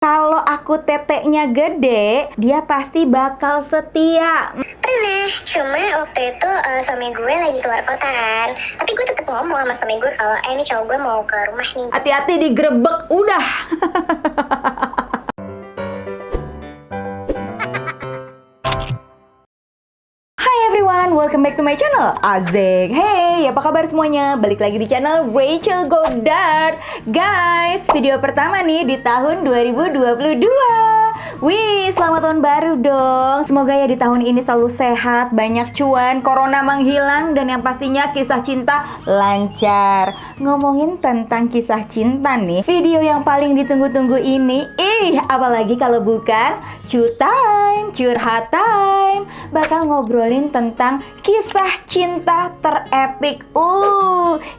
Kalau aku teteknya gede, dia pasti bakal setia. Pernah, cuma waktu itu suami gue lagi keluar kota kan. Tapi gue tetep ngomong sama suami gue kalau ini cowok gue mau ke rumah nih. Hati-hati digrebek, udah. Hai everyone, welcome back to my channel. Asik. Hey, apa kabar semuanya? Balik lagi di channel Rachel Goddard. Guys, video pertama nih di tahun 2022. Wih, selamat tahun baru dong. Semoga ya di tahun ini selalu sehat, banyak cuan, corona menghilang, dan yang pastinya kisah cinta lancar. Ngomongin tentang kisah cinta nih, video yang paling ditunggu-tunggu ini, apalagi kalau bukan curhat time. Bakal ngobrolin tentang kisah cinta terepik.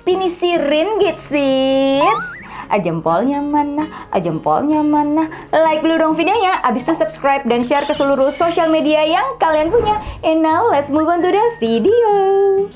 Pinisi ringgit sis. Jempolnya mana? Jempolnya mana? Like dulu dong videonya, abis itu subscribe dan share ke seluruh sosial media yang kalian punya. And now let's move on to the video.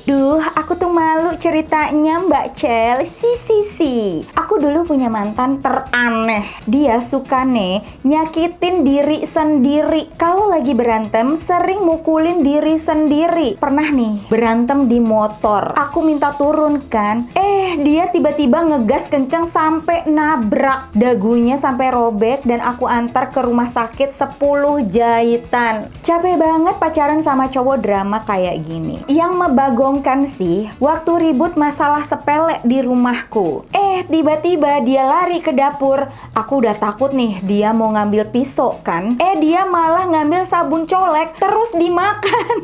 Duh, aku tuh malu ceritanya Mbak Chelsea. Aku dulu punya mantan teraneh. Dia suka nyakitin diri sendiri. Kalau lagi berantem, sering mukulin diri sendiri. Pernah nih, berantem di motor. Aku minta turun kan. Dia tiba-tiba ngegas kenceng sampai nabrak, dagunya sampai robek, dan aku antar ke rumah sakit 10 jahitan. Capek banget pacaran sama cowok drama kayak gini. Yang membagongkan sih, waktu ribut masalah sepele di rumahku. Tiba-tiba dia lari ke dapur. Aku udah takut nih, dia mau ngambil pisau kan. Dia malah ngambil sabun colek terus dimakan.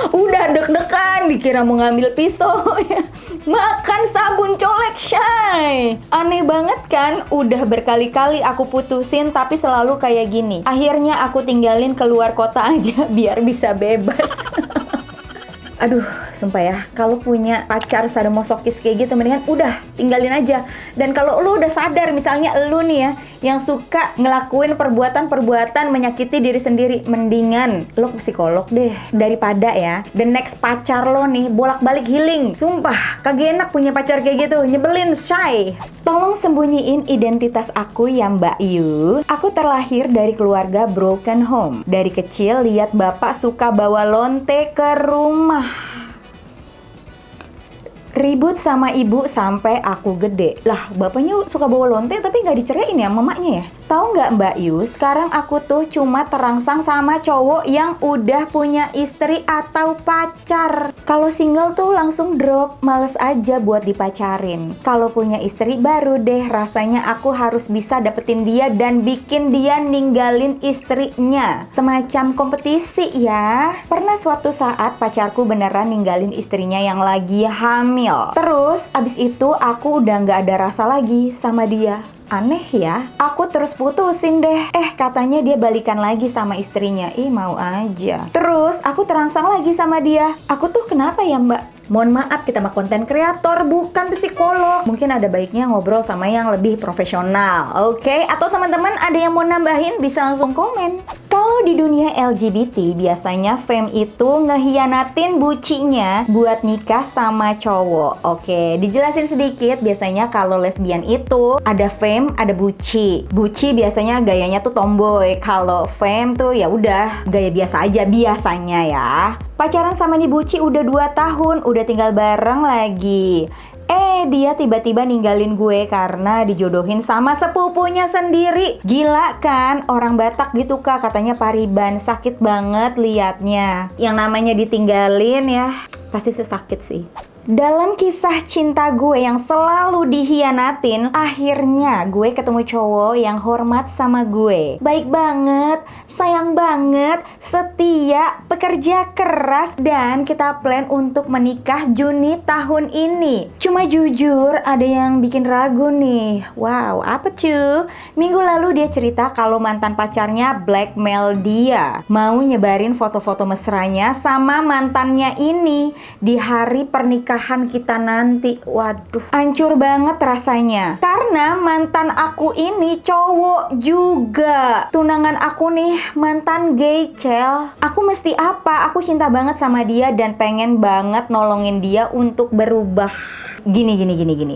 Udah deg-degan, dikira mau ngambil pisau. Makan sabun colek, Shay. Aneh banget kan? Udah berkali-kali aku putusin, tapi selalu kayak gini. Akhirnya aku tinggalin keluar kota aja biar bisa bebas. Aduh, sumpah ya, kalau punya pacar sadomasokis kayak gitu, mendingan udah tinggalin aja. Dan kalau lu udah sadar, misalnya lu nih ya, yang suka ngelakuin perbuatan-perbuatan menyakiti diri sendiri, mendingan lo ke psikolog deh. Daripada ya, the next pacar lo nih bolak-balik healing. Sumpah, kagak enak punya pacar kayak gitu, nyebelin, Shay. Tolong sembunyiin identitas aku ya Mbak Yu. Aku terlahir dari keluarga broken home. Dari kecil lihat bapak suka bawa lonte ke rumah. Ribut sama ibu sampai aku gede. Lah, bapaknya suka bawa lonte tapi nggak diceraiin ya mamanya ya? Tahu nggak Mbak Yu, sekarang aku tuh cuma terangsang sama cowok yang udah punya istri atau pacar. Kalau single tuh langsung drop, males aja buat dipacarin. Kalau punya istri baru deh, rasanya aku harus bisa dapetin dia dan bikin dia ninggalin istrinya. Semacam kompetisi ya. Pernah suatu saat pacarku beneran ninggalin istrinya yang lagi hamil. Terus abis itu aku udah nggak ada rasa lagi sama dia. Aneh ya, aku terus putusin deh. Katanya dia balikan lagi sama istrinya. Mau aja. Terus aku terangsang lagi sama dia. Aku tuh kenapa ya Mbak? Mohon maaf, kita mah konten kreator, bukan psikolog. Mungkin ada baiknya ngobrol sama yang lebih profesional, oke? Atau teman-teman ada yang mau nambahin, bisa langsung komen. Kalau di dunia LGBT, biasanya femme itu ngehianatin bucinya buat nikah sama cowok. Oke, dijelasin sedikit. Biasanya kalau lesbian itu ada femme, ada buci. Buci biasanya gayanya tuh tomboy. Kalau femme tuh ya udah gaya biasa aja biasanya ya. Pacaran sama nih buci udah 2 tahun, udah tinggal bareng lagi. Dia tiba-tiba ninggalin gue karena dijodohin sama sepupunya sendiri. Gila kan? Orang Batak gitu Kak, katanya Pariban. Sakit banget liatnya. Yang namanya ditinggalin ya, pasti sakit sih. Dalam kisah cinta gue yang selalu dihianatin, akhirnya gue ketemu cowok yang hormat sama gue. Baik banget, sayang banget, setia, pekerja keras, dan kita plan untuk menikah Juni tahun ini. Cuma jujur, ada yang bikin ragu nih. Wow, apa cuy? Minggu lalu dia cerita kalau mantan pacarnya blackmail dia. Mau nyebarin foto-foto mesranya sama mantannya ini di hari pernikahan pernikahan kita nanti. Waduh, hancur banget rasanya. Karena mantan aku ini cowok juga. Tunangan aku nih mantan gay, Cel. Aku mesti apa? Aku cinta banget sama dia dan pengen banget nolongin dia untuk berubah. Gini.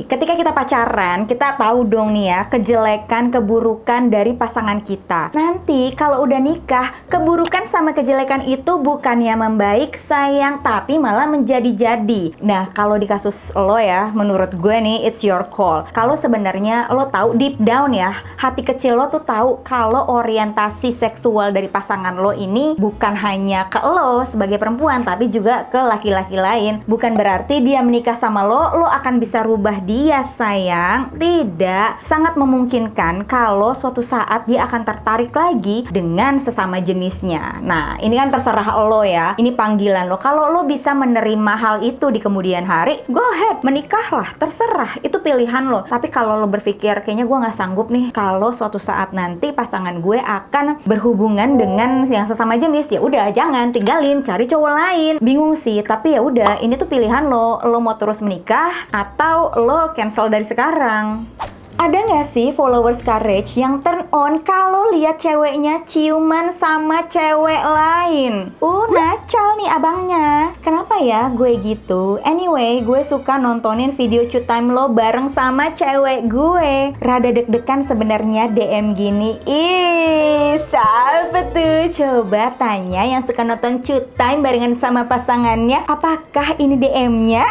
Ketika kita pacaran, kita tahu dong nih ya, kejelekan, keburukan dari pasangan kita. Nanti kalau udah nikah, keburukan sama kejelekan itu bukannya membaik, sayang, tapi malah menjadi-jadi. Nah, kalau di kasus lo ya, menurut gue nih, it's your call. Kalau sebenarnya lo tahu deep down ya, hati kecil lo tuh tahu kalau orientasi seksual dari pasangan lo ini bukan hanya ke lo sebagai perempuan, tapi juga ke laki-laki lain. Bukan berarti dia menikah sama lo akan bisa rubah dia, sayang. Tidak, sangat memungkinkan kalau suatu saat dia akan tertarik lagi dengan sesama jenisnya. Nah, ini kan terserah lo ya. Ini panggilan lo. Kalau lo bisa menerima hal itu di kemudian hari, go ahead, menikahlah. Terserah, itu pilihan lo. Tapi kalau lo berpikir, kayaknya gue nggak sanggup nih kalau suatu saat nanti pasangan gue akan berhubungan dengan yang sesama jenis, ya udah jangan, tinggalin, cari cowok lain. Bingung sih, tapi ya udah, ini tuh pilihan lo. Lo mau terus menikah atau lo cancel dari sekarang. Ada nggak sih followers Courage yang turn on kalau lihat ceweknya ciuman sama cewek lain? Nacal nih abangnya. Kenapa ya gue gitu? Anyway, gue suka nontonin video Cute Time lo bareng sama cewek gue. Rada deg-degan sebenarnya DM gini. Ih, siapa tuh? Coba tanya yang suka nonton Cute Time barengan sama pasangannya. Apakah ini DM-nya?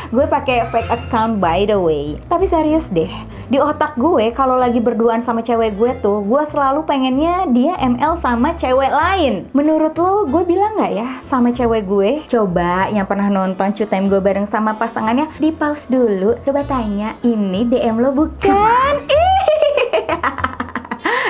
Gue pakai fake account by the way. Tapi serius deh, di otak gue kalau lagi berduaan sama cewek gue tuh, gue selalu pengennya dia ML sama cewek lain. Menurut lo, gue bilang nggak ya sama cewek gue? Coba yang pernah nonton Cute Time gue bareng sama pasangannya, di pause dulu. Coba tanya, ini DM lo bukan?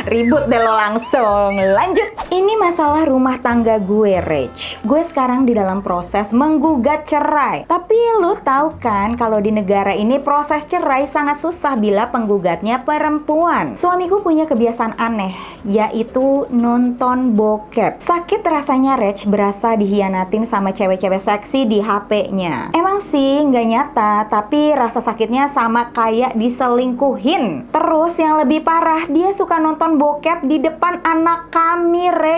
Ribut deh lo langsung. Lanjut. Ini masalah rumah tangga gue, Rach. Gue sekarang di dalam proses menggugat cerai. Tapi lo tahu kan kalau di negara ini proses cerai sangat susah bila penggugatnya perempuan. Suamiku punya kebiasaan aneh, yaitu nonton bokep. Sakit rasanya, Rach, berasa dihianatin sama cewek-cewek seksi di HP-nya. Emang sih nggak nyata, tapi rasa sakitnya sama kayak diselingkuhin. Terus yang lebih parah, dia suka nonton bokep di depan anak kami, Rach.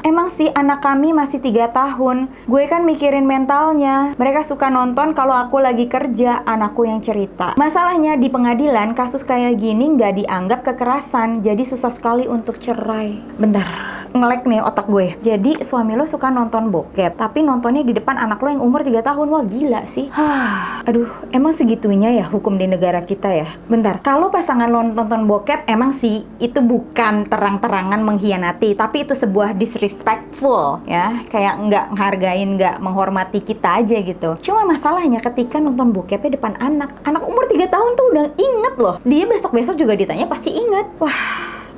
Emang sih anak kami masih 3 tahun. Gue kan mikirin mentalnya. Mereka suka nonton kalau aku lagi kerja, anakku yang cerita. Masalahnya di pengadilan kasus kayak gini nggak dianggap kekerasan, jadi susah sekali untuk cerai. Bentar, nge-lag nih otak gue. Jadi suami lo suka nonton bokep, tapi nontonnya di depan anak lo yang umur 3 tahun. Wah gila sih. Aduh, emang segitunya ya hukum di negara kita ya. Bentar, kalau pasangan lo nonton bokep, emang sih itu bukan terang-terangan mengkhianati, tapi itu sebuah disrespectful ya. Kayak nggak menghargain, nggak menghormati kita aja gitu. Cuma masalahnya ketika nonton bokepnya depan anak umur 3 tahun tuh udah inget loh. Dia besok-besok juga ditanya pasti inget. Wah,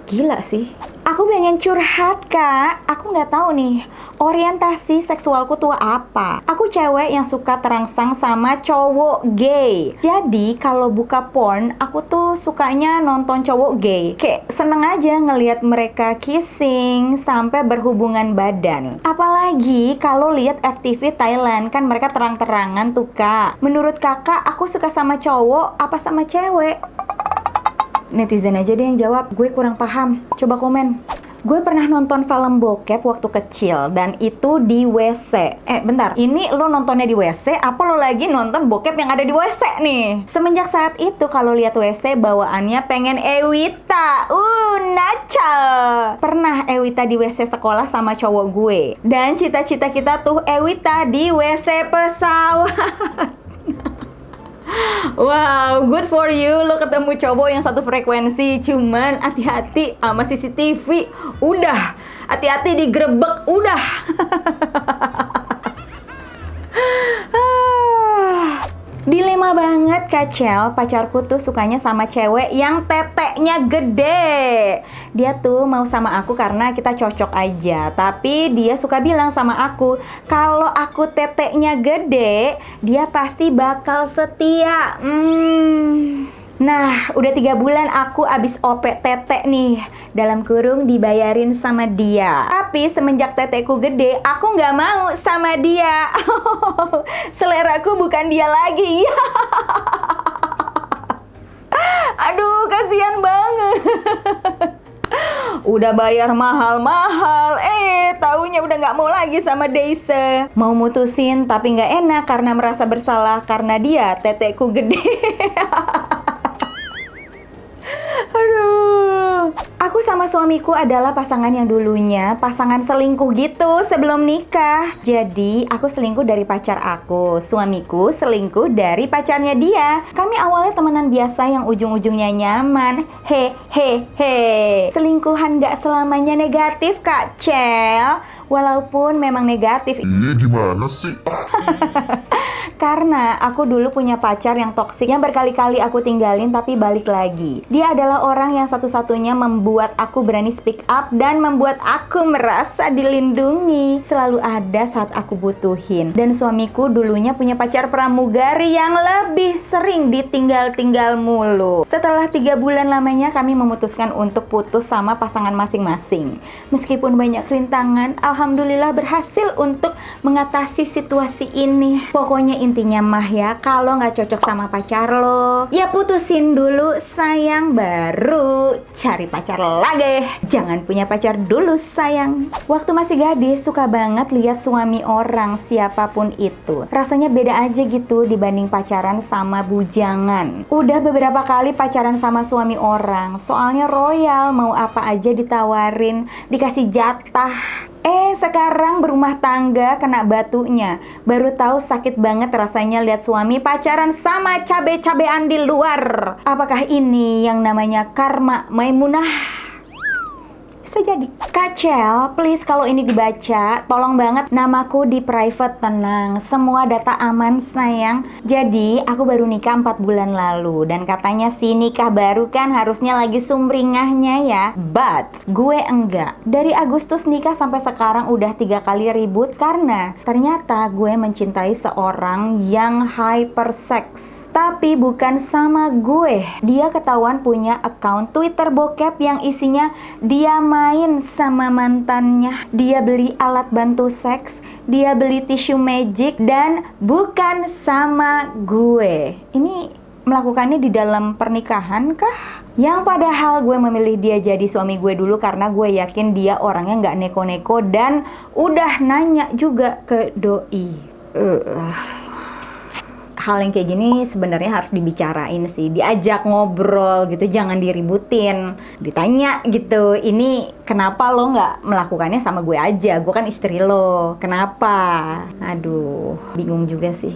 gila sih. Aku pengen curhat, Kak. Aku nggak tahu nih, orientasi seksualku tuh apa. Aku cewek yang suka terangsang sama cowok gay. Jadi kalau buka porn, aku tuh sukanya nonton cowok gay. Kayak seneng aja ngelihat mereka kissing sampai berhubungan badan. Apalagi kalau lihat FTV Thailand, kan mereka terang-terangan tuh, Kak. Menurut Kakak, aku suka sama cowok apa sama cewek? Netizen aja deh yang jawab, gue kurang paham. Coba komen. Gue pernah nonton film bokep waktu kecil, dan itu di WC. Bentar, ini lo nontonnya di WC, apa lo lagi nonton bokep yang ada di WC nih? Semenjak saat itu, kalau lihat WC, bawaannya pengen Ewita. Nacal. Pernah Ewita di WC sekolah sama cowok gue. Dan cita-cita kita tuh Ewita di WC pesawat. Wow, good for you. Lo ketemu cowok yang satu frekuensi. Cuman hati-hati sama CCTV. Udah, hati-hati digrebek. Udah. Dilema banget, Kacel. Pacarku tuh sukanya sama cewek yang teteknya gede. Dia tuh mau sama aku karena kita cocok aja. Tapi dia suka bilang sama aku, kalau aku teteknya gede, dia pasti bakal setia. Nah, udah 3 bulan aku abis OP tete nih. Dalam kurung dibayarin sama dia. Tapi semenjak teteku gede, aku nggak mau sama dia. Seleraku bukan dia lagi. Aduh, kasihan banget. Udah bayar mahal-mahal, taunya udah nggak mau lagi sama Deise. Mau mutusin tapi nggak enak karena merasa bersalah karena dia teteku gede. Aduh. Aku sama suamiku adalah pasangan yang dulunya pasangan selingkuh gitu sebelum nikah. Jadi aku selingkuh dari pacar aku, suamiku selingkuh dari pacarnya dia. Kami awalnya temenan biasa yang ujung-ujungnya nyaman. Selingkuhan gak selamanya negatif, Kak Cel. Walaupun memang negatif. Gimana sih? Karena aku dulu punya pacar yang toksik yang berkali-kali aku tinggalin tapi balik lagi. Dia adalah orang yang satu-satunya membuat aku berani speak up dan membuat aku merasa dilindungi. Selalu ada saat aku butuhin. Dan suamiku dulunya punya pacar pramugari yang lebih sering ditinggal-tinggal mulu. Setelah 3 bulan lamanya kami memutuskan untuk putus sama pasangan masing-masing. Meskipun banyak rintangan, alhamdulillah berhasil untuk mengatasi situasi ini. Pokoknya intinya mah ya, kalau nggak cocok sama pacar lo, ya putusin dulu sayang, baru cari pacar lagi. Jangan punya pacar dulu sayang. Waktu masih gadis suka banget lihat suami orang siapapun itu. Rasanya beda aja gitu dibanding pacaran sama bujangan. Udah beberapa kali pacaran sama suami orang, soalnya royal, mau apa aja ditawarin, dikasih jatah. Sekarang berumah tangga kena batunya. Baru tahu sakit banget rasanya lihat suami pacaran sama cabe-cabean di luar. Apakah ini yang namanya karma Maimunah? Bisa jadi. Kak Cel, please kalau ini dibaca, tolong banget namaku di private, tenang. Semua data aman sayang. Jadi, aku baru nikah 4 bulan lalu. Dan katanya sih nikah baru kan harusnya lagi sumringahnya ya. But, gue enggak. Dari Agustus nikah sampai sekarang udah 3 kali ribut karena ternyata gue mencintai seorang yang hypersex. Tapi bukan sama gue. Dia ketahuan punya account Twitter bokep yang isinya dia main sama mantannya. Dia beli alat bantu seks, dia beli tisu magic, dan bukan sama gue. Ini melakukannya di dalam pernikahan kah? Yang padahal gue memilih dia jadi suami gue dulu karena gue yakin dia orangnya nggak neko-neko dan udah nanya juga ke doi. Hal yang kayak gini sebenarnya harus dibicarain sih, diajak ngobrol gitu, jangan diributin, ditanya gitu, ini kenapa lo nggak melakukannya sama gue aja, gue kan istri lo, kenapa? Aduh, bingung juga sih.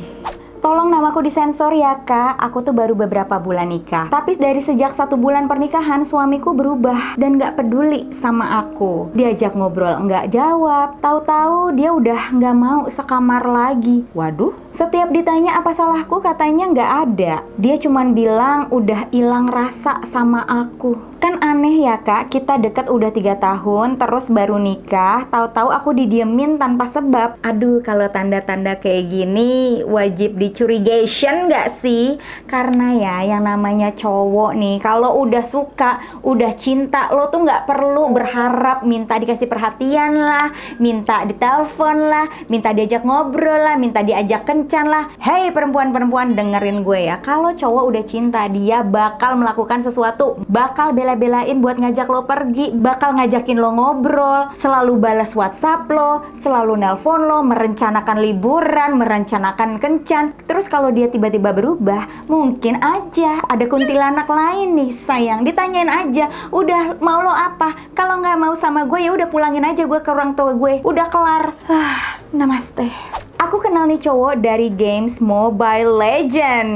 Tolong namaku disensor ya kak, aku tuh baru beberapa bulan nikah. Tapi dari sejak 1 bulan pernikahan suamiku berubah dan gak peduli sama aku. Diajak ngobrol nggak jawab, tahu-tahu dia udah nggak mau sekamar lagi. Waduh, setiap ditanya apa salahku katanya nggak ada. Dia cuman bilang udah hilang rasa sama aku. Kan aneh ya kak, kita deket udah 3 tahun terus baru nikah, tahu-tahu aku didiemin tanpa sebab. Aduh, kalau tanda-tanda kayak gini wajib dicurigation nggak sih? Karena ya yang namanya cowok nih, kalau udah suka, udah cinta, lo tuh nggak perlu berharap minta dikasih perhatian lah, minta ditelepon lah, minta diajak ngobrol lah, minta diajak kencan lah. Hei perempuan-perempuan, dengerin gue ya, kalau cowok udah cinta, dia bakal melakukan sesuatu, bakal bela-belain buat ngajak lo pergi, bakal ngajakin lo ngobrol, selalu balas WhatsApp lo, selalu nelpon lo, merencanakan liburan, merencanakan kencan. Terus kalau dia tiba-tiba berubah, mungkin aja ada kuntilanak lain nih sayang. Ditanyain aja, udah mau lo apa? Kalau nggak mau sama gue ya udah pulangin aja gue ke orang tua gue, udah kelar. Namaste. Aku kenal nih cowok dari games Mobile Legend.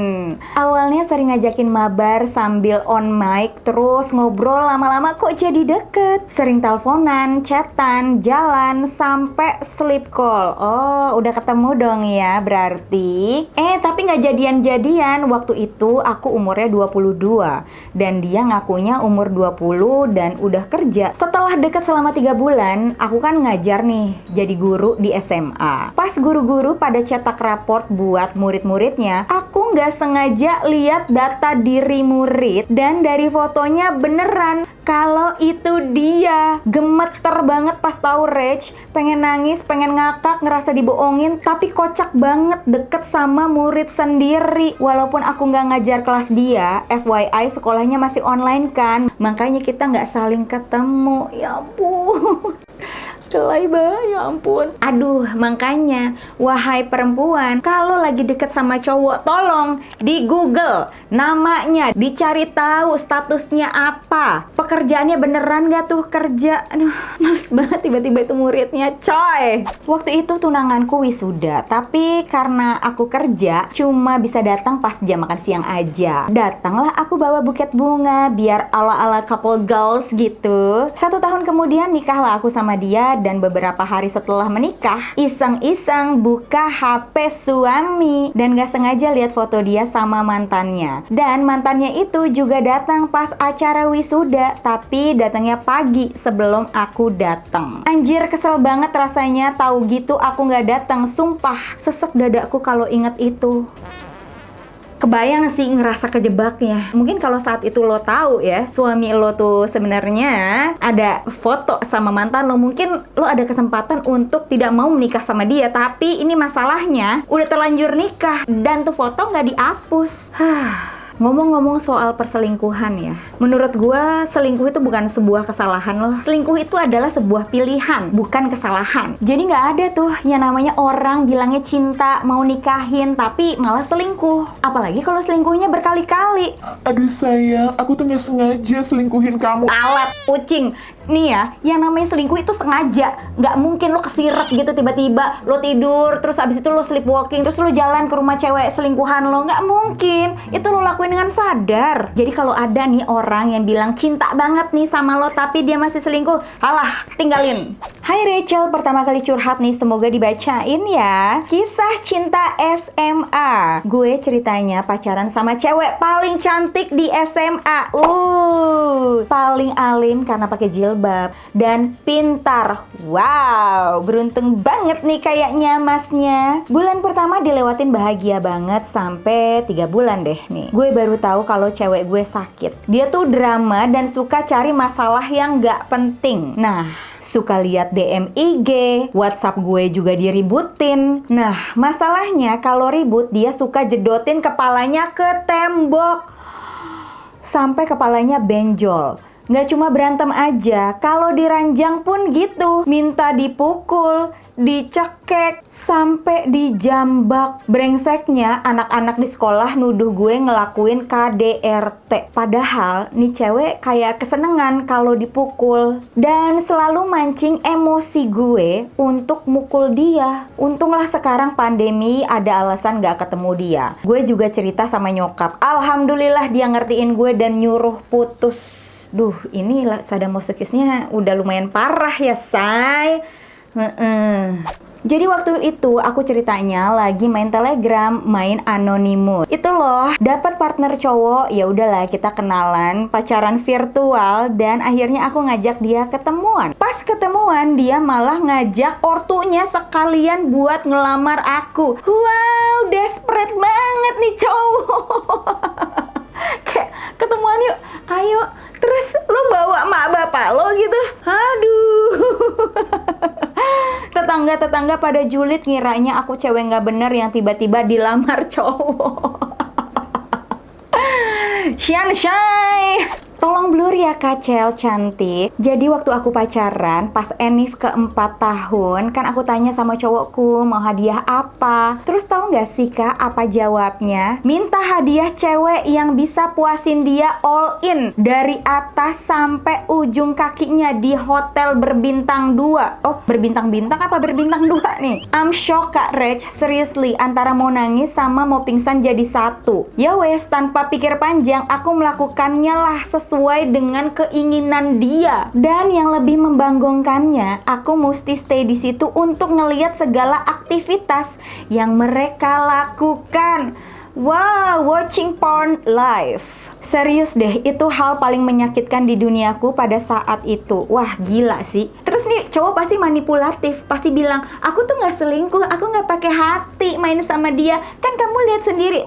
Awalnya sering ngajakin mabar sambil on mic, terus ngobrol, lama-lama kok jadi deket. Sering teleponan, chatan, jalan, sampai sleep call. Oh, udah ketemu dong ya berarti. Tapi nggak jadian-jadian. Waktu itu aku umurnya 22 dan dia ngakunya umur 20 dan udah kerja. Setelah deket selama 3 bulan, aku kan ngajar nih jadi guru di SMA. Pas guru guru-guru pada cetak raport buat murid-muridnya, aku nggak sengaja lihat data diri murid dan dari fotonya beneran kalau itu dia. Gemeter banget pas tahu Rach, pengen nangis, pengen ngakak, ngerasa dibohongin, tapi kocak banget deket sama murid sendiri. Walaupun aku nggak ngajar kelas dia, FYI sekolahnya masih online kan, makanya kita nggak saling ketemu. Ya ampun. Celai banget, ya ampun. Aduh, makanya, wahai perempuan, kalau lagi deket sama cowok, tolong di Google namanya, dicari tahu statusnya apa, pekerjaannya beneran gak tuh kerja. Aduh, males banget tiba-tiba itu muridnya, coy. Waktu itu tunanganku wisuda, tapi karena aku kerja, cuma bisa datang pas jam makan siang aja. Datanglah aku bawa buket bunga, biar ala-ala couple goals gitu. 1 tahun kemudian nikahlah aku sama dia, dan beberapa hari setelah menikah, iseng-iseng buka HP suami dan gak sengaja lihat foto dia sama mantannya. Dan mantannya itu juga datang pas acara wisuda, tapi datangnya pagi sebelum aku datang. Anjir, kesel banget rasanya tahu gitu aku gak datang. Sumpah, sesek dadaku kalau inget itu. Kebayang sih ngerasa kejebaknya. Mungkin kalau saat itu lo tahu ya, suami lo tuh sebenarnya ada foto sama mantan lo, mungkin lo ada kesempatan untuk tidak mau menikah sama dia. Tapi ini masalahnya udah terlanjur nikah dan tuh foto nggak dihapus. Ngomong-ngomong soal perselingkuhan ya, menurut gua selingkuh itu bukan sebuah kesalahan loh. Selingkuh itu adalah sebuah pilihan, bukan kesalahan. Jadi nggak ada tuh yang namanya orang bilangnya cinta, mau nikahin, tapi malah selingkuh. Apalagi kalau selingkuhnya berkali-kali. Aduh sayang, aku tuh nggak sengaja selingkuhin kamu. Alat kucing. Nih ya, yang namanya selingkuh itu sengaja. Nggak mungkin lo kesirep gitu tiba-tiba. Lo tidur, terus abis itu lo sleepwalking, terus lo jalan ke rumah cewek selingkuhan lo. Nggak mungkin. Itu lo lakuin dengan sadar. Jadi kalau ada nih orang yang bilang cinta banget nih sama lo, tapi dia masih selingkuh, alah, tinggalin. Hai Rachel, pertama kali curhat nih, semoga dibacain ya. Kisah cinta SMA. Gue ceritanya pacaran sama cewek paling cantik di SMA. Paling alim karena pakai jilbab dan pintar. Wow, beruntung banget nih kayaknya masnya. Bulan pertama dilewatin bahagia banget sampai 3 bulan deh nih. Gue baru tahu kalau cewek gue sakit. Dia tuh drama dan suka cari masalah yang gak penting. Nah, suka lihat DM IG, WhatsApp gue juga diributin. Nah, masalahnya kalau ribut dia suka jedotin kepalanya ke tembok sampai kepalanya benjol. Nggak cuma berantem aja, kalau diranjang pun gitu. Minta dipukul, dicekek, sampai dijambak. Brengseknya anak-anak di sekolah nuduh gue ngelakuin KDRT. Padahal nih cewek kayak kesenengan kalau dipukul. Dan selalu mancing emosi gue untuk mukul dia. Untunglah sekarang pandemi ada alasan nggak ketemu dia. Gue juga cerita sama nyokap. Alhamdulillah dia ngertiin gue dan nyuruh putus. Duh, ini sadomasochisnya udah lumayan parah ya, say. Jadi waktu itu aku ceritanya lagi main Telegram, main Anonymous. Itu loh, dapat partner cowok, ya udahlah kita kenalan, pacaran virtual, dan akhirnya aku ngajak dia ketemuan. Pas ketemuan dia malah ngajak ortunya sekalian buat ngelamar aku. Wow, desperate banget nih cowok. Kayak ketemuan yuk, ayo. Terus lo bawa mak bapak lo gitu. Aduh. Tetangga-tetangga pada julid ngiranya aku cewek nggak bener yang tiba-tiba dilamar cowok. Shan Shay. Tolong blur ya Kacel cantik. Jadi waktu aku pacaran, pas Enif ke-4 tahun, kan aku tanya sama cowokku mau hadiah apa. Terus tahu nggak sih Kak apa jawabnya? Minta hadiah cewek yang bisa puasin dia all in. Dari atas sampai ujung kakinya di hotel berbintang 2. Oh, berbintang-bintang apa berbintang 2 nih? I'm shocked Kak Rach, seriously. Antara mau nangis sama mau pingsan jadi satu. Ya wes, tanpa pikir panjang, aku melakukannya lah sesuai dengan keinginan dia. Dan yang lebih membanggongkannya, aku mesti stay di situ untuk ngelihat segala aktivitas yang mereka lakukan. Wow, watching porn live. Serius deh, itu hal paling menyakitkan di duniaku pada saat itu. Wah, gila sih. Terus nih Cowok pasti manipulatif, pasti bilang, aku tuh nggak selingkuh, aku nggak pakai hati main sama dia. Kan kamu lihat sendiri.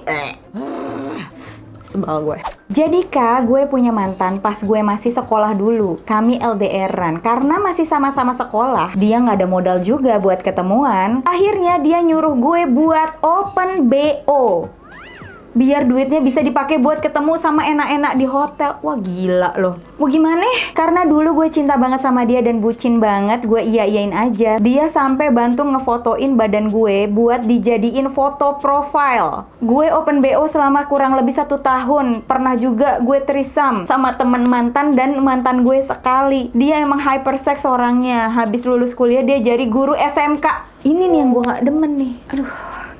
Sebal gue. Jadi Kak, gue punya mantan pas gue masih sekolah dulu. Kami LDR-an. Karena masih sama-sama sekolah, dia nggak ada modal juga buat ketemuan. Akhirnya dia nyuruh gue buat open BO. Biar duitnya bisa dipakai buat ketemu sama enak-enak di hotel. Wah gila loh. Mau gimana? Karena dulu gue cinta banget sama dia dan bucin banget, gue iya-iyain aja. Dia sampai bantu ngefotoin badan gue buat dijadiin foto profile. Gue open BO selama kurang lebih 1 tahun. Pernah juga gue threesome sama temen mantan dan mantan gue sekali. Dia emang hypersex orangnya. Habis lulus kuliah dia jadi guru SMK. Ini nih yang gue gak demen nih. Aduh.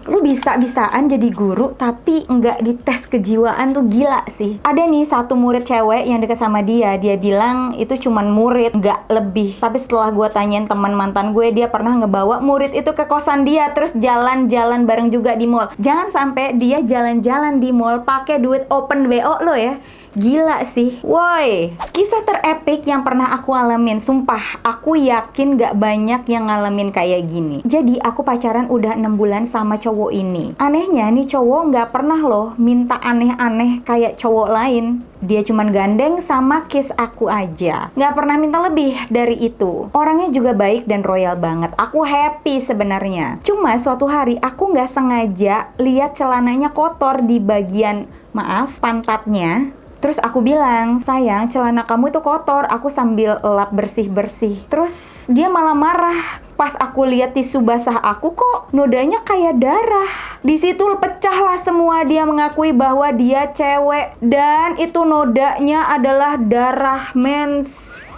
Lu bisa-bisaan jadi guru tapi nggak dites kejiwaan tuh gila sih. Ada nih satu murid cewek yang deket sama dia. Dia bilang itu cuman murid, nggak lebih. Tapi setelah gue tanyain teman mantan gue, dia pernah ngebawa murid itu ke kosan dia. Terus jalan-jalan bareng juga di mall. Jangan sampai dia jalan-jalan di mall pakai duit open BO lo ya. Gila sih, woi. Kisah terepik yang pernah aku alamin. Sumpah, aku yakin gak banyak yang ngalamin kayak gini. Jadi, aku pacaran udah 6 bulan sama cowok ini. Anehnya, nih cowok gak pernah loh minta aneh-aneh kayak cowok lain. Dia cuman gandeng sama kiss aku aja. Gak pernah minta lebih dari itu. Orangnya juga baik dan royal banget. Aku happy sebenarnya. Cuma suatu hari aku gak sengaja lihat celananya kotor di bagian, maaf, pantatnya. Terus aku bilang, sayang celana kamu itu kotor. Aku sambil lap bersih-bersih. Terus dia malah marah. Pas aku lihat tisu basah aku kok nodanya kayak darah. Di situ pecahlah semua. Dia mengakui bahwa dia cewek dan itu nodanya adalah darah mens.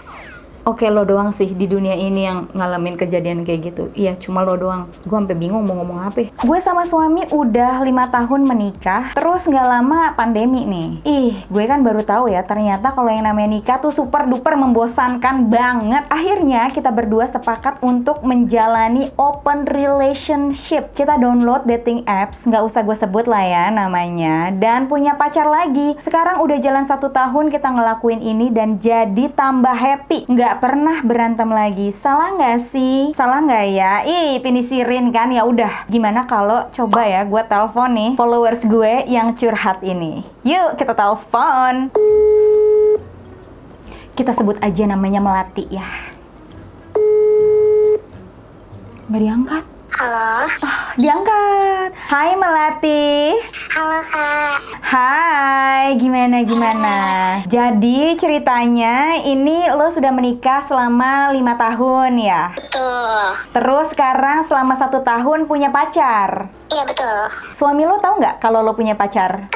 Oke, lo doang sih di dunia ini yang ngalamin kejadian kayak gitu. Iya, cuma lo doang. Gue sampai bingung mau ngomong apa. Gue sama suami udah 5 tahun menikah. Terus nggak lama pandemi nih. Gue kan baru tahu ya, ternyata kalau yang namanya nikah tuh super duper membosankan banget. Akhirnya kita berdua sepakat untuk menjalani open relationship. Kita download dating apps, nggak usah gue sebut lah ya namanya. Dan punya pacar lagi. Sekarang udah jalan 1 tahun kita ngelakuin ini dan jadi tambah happy. Nggak pernah berantem lagi. Salah nggak sih? Salah nggak ya? Pinisirin kan? Ya udah. Gimana kalau coba ya gue telepon nih followers gue yang curhat ini. Yuk kita telepon. Kita sebut aja namanya Melati ya. Nggak diangkat. Halo. Diangkat. Hai Melati. Halo Kak. Hai, gimana? Jadi ceritanya ini lo sudah menikah selama 5 tahun ya? Betul. Terus sekarang selama 1 tahun punya pacar? Iya betul. Suami lo tahu nggak kalau lo punya pacar?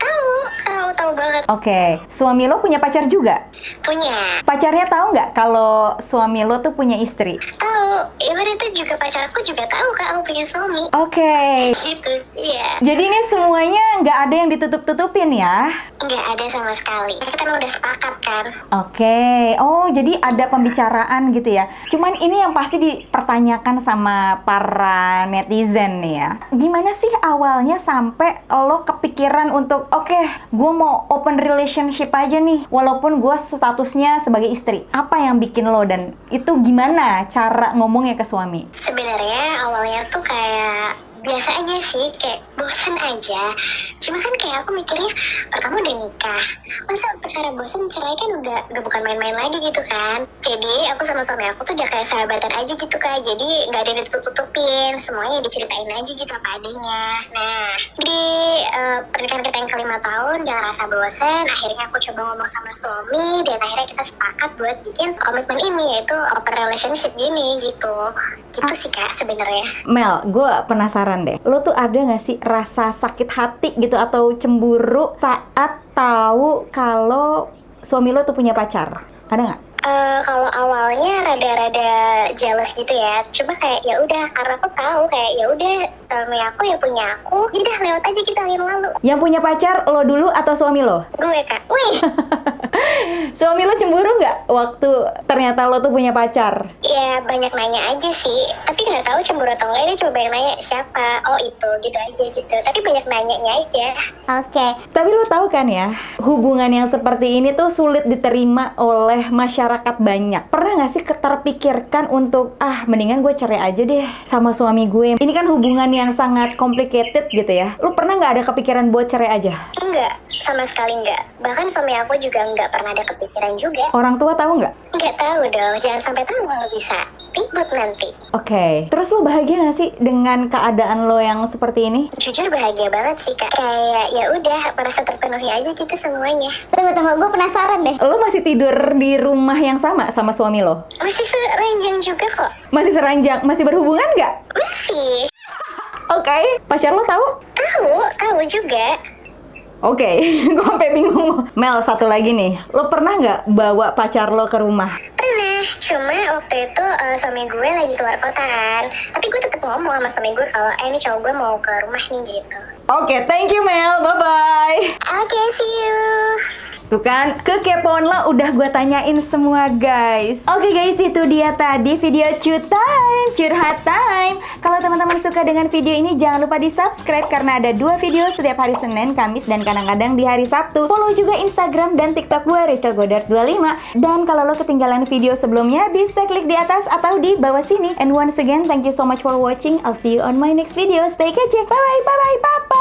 Tahu banget. Oke, suami lo punya pacar juga? Punya. Pacarnya tahu nggak kalau suami lo tuh punya istri? Tahu. Even itu juga pacarku juga tahu Kak aku punya suami. Oke. Gitu. Iya. Jadi ini semuanya nggak ada yang ditutup-tutupin ya? Nggak ada sama sekali. Kita emang udah sepakat kan. Oke. Oh, jadi ada pembicaraan gitu ya. Cuman ini yang pasti dipertanyakan sama para netizen nih ya. Gimana sih awalnya sampai lo kepikiran untuk oke, gue mau open relationship aja nih walaupun gue statusnya sebagai istri. Apa yang bikin lo dan itu gimana cara ngomongnya ke suami? Sebenarnya awalnya tuh kayak biasa aja sih, kayak bosan aja. Cuma kan kayak aku mikirnya, pertama udah nikah, masa perkara bosan cerai kan udah bukan main-main lagi gitu kan. Jadi aku sama suami aku tuh udah kayak sahabatan aja gitu Kak. Jadi nggak ada yang ditutup-tutupin, semuanya diceritain aja gitu apa adanya. Nah, di pernikahan kita yang ke-5 tahun udah ngerasa bosan. Akhirnya aku coba ngomong sama suami dan akhirnya kita sepakat buat bikin komitmen ini, yaitu open relationship gini gitu. Gitu sih Kak sebenarnya. Mel, gue penasaran deh. Lo tuh ada nggak sih rasa sakit hati gitu atau cemburu saat tahu kalau suami lo tuh punya pacar? Ada nggak? Kalau awalnya rada-rada jealous gitu ya. Cuma kayak ya udah, karena aku tahu kayak ya udah suami aku ya punya aku. Jadi dah lewat aja kita lalu. Yang punya pacar lo dulu atau suami lo? Gue Kak. Wih. Suami lo cemburu nggak waktu ternyata lo tuh punya pacar? Ya banyak nanya aja sih, tapi nggak tahu cemburu atau enggak. Dia cuma banyak nanya siapa, oh itu, gitu aja gitu. Tapi banyak nanyanya aja. Oke. Tapi lo tahu kan ya, hubungan yang seperti ini tuh sulit diterima oleh masyarakat banyak. Pernah nggak sih terpikirkan untuk, mendingan gue cerai aja deh sama suami gue. Ini kan hubungan yang sangat complicated gitu ya. Lo pernah nggak ada kepikiran buat cerai aja? Enggak, sama sekali enggak. Bahkan suami aku juga enggak pernah ada kepikiran juga. Orang tua tahu nggak? Enggak tahu dong, jangan sampai tahu kalau bisa. Ribut nanti. Oke. Terus lo bahagia nggak sih dengan keadaan lo yang seperti ini? Jujur bahagia banget sih kak. Kayak ya udah merasa terpenuhi aja gitu semuanya. Tunggu, gue penasaran deh. Lo masih tidur di rumah yang sama suami lo? Masih seranjang juga kok. Masih seranjang? Masih berhubungan nggak? Masih. Oke. Pacar lo tahu? Tahu juga. Oke, gue sampai bingung. Mel, satu lagi nih. Lo pernah nggak bawa pacar lo ke rumah? Pernah, cuma waktu itu suami gue lagi keluar kota kan. Tapi gue tetap ngomong sama suami gue kalau ini cowok gue mau ke rumah nih gitu. Oke, thank you Mel. Bye-bye. Oke, see you. Tuh kan, kekepoan lo udah gue tanyain semua guys. Oke guys, itu dia tadi video curhat time. Kalau teman-teman suka dengan video ini, jangan lupa di subscribe karena ada 2 video setiap hari Senin, Kamis, dan kadang-kadang di hari Sabtu. Follow juga Instagram dan TikTok gue, Rachel Godard 25. Dan kalau lo ketinggalan video sebelumnya, bisa klik di atas atau di bawah sini. And once again, thank you so much for watching. I'll see you on my next video. Stay kece. Bye-bye, bye-bye, bye-bye.